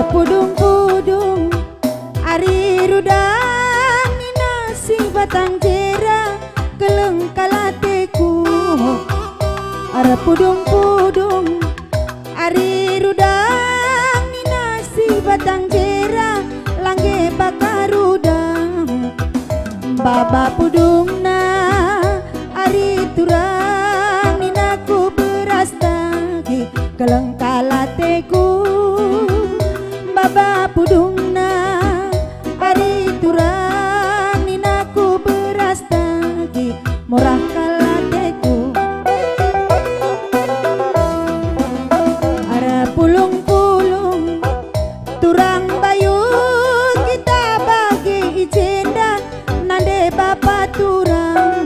Pudung-pudung ari rudang ni nasi batang jera keleng kalateku. Ara pudung-pudung ari rudang ni nasi batang jera langge bakar rudang. Baba pudung na ari turang ni naku beras tagi keleng kalateku. Baba pudungna ari turang ni naku beras tagi murah kalateku. Ara pulung-pulung turang bayu kita bagi ijenda nande bapa turang.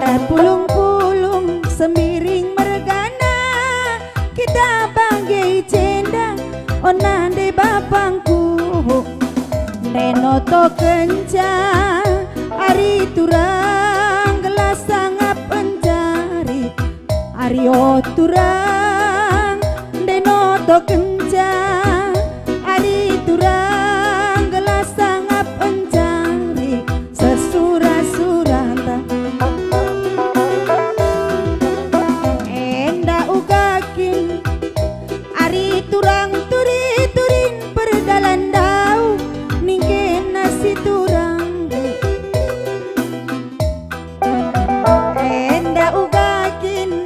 Ara pulung-pulung sembiring mergana kita bagi ijenda onande bapangku. Nenoto kenca ari turang gelas sangap penjari ario turang. Nenoto kenca ari turang gelas sangap penjari sesura-surata. Enda ugakin ari turang turi-turin perdalan dau ningke nasi turang. Enda ugakin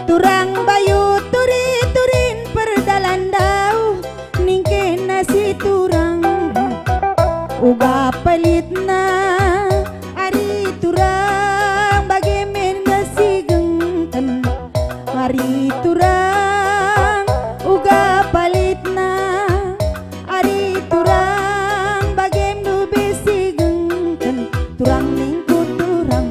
turang bayu turi-turin perdalan dau ningke nasi turang. Uga pelitna ari turang bagemen gasi gengken ari turang. Uga palitna ari turang bagem nu besi gengken turang ningku turang.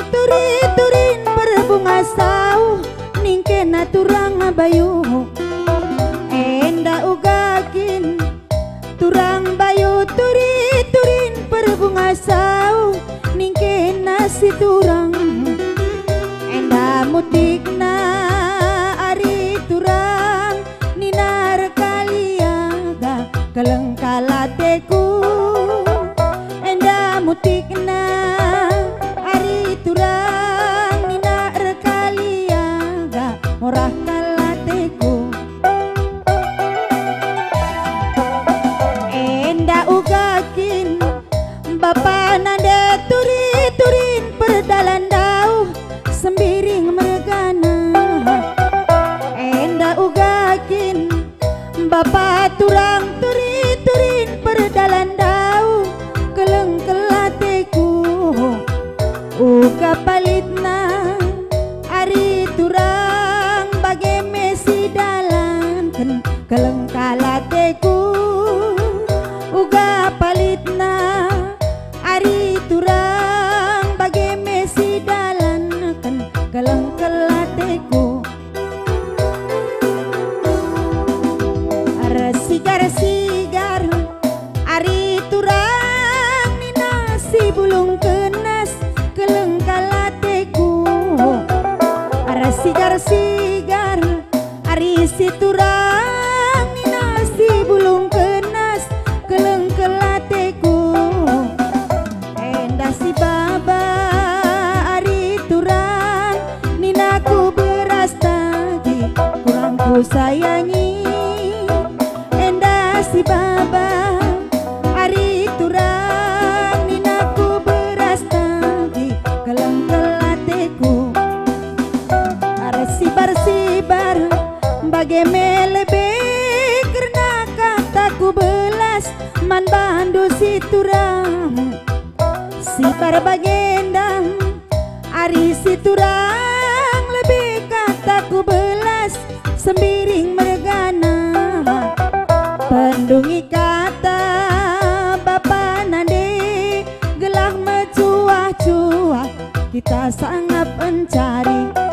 Turi-turin berbunga sau ningke na turang bayu. Enda ugakin turang bayu turi-turin berbunga sau ningke nasi turang. Enda mutikna ari turang ninar kaliaga keleng kalateku. Enda mutikna turang nina rekaliaga murah kalateku. Enda ugakin bapa nanda turi-turin perdalan dau sembiring mergana. sigar-sigar ari siturang ni nasi bulung kenas keleng kelateku endah si baba ari turang ninaku beras tadi kurang ku sayangi endah si baba ari turang ninaku beras tadi keleng kelateku sibar-sibar bagai melebe karena kataku belas man bandu si turang sibar bagendang ari si turang lebih kataku belas sembiring mergana pendungi kata bapa nade gelah mencuah-cuah kita sangat mencari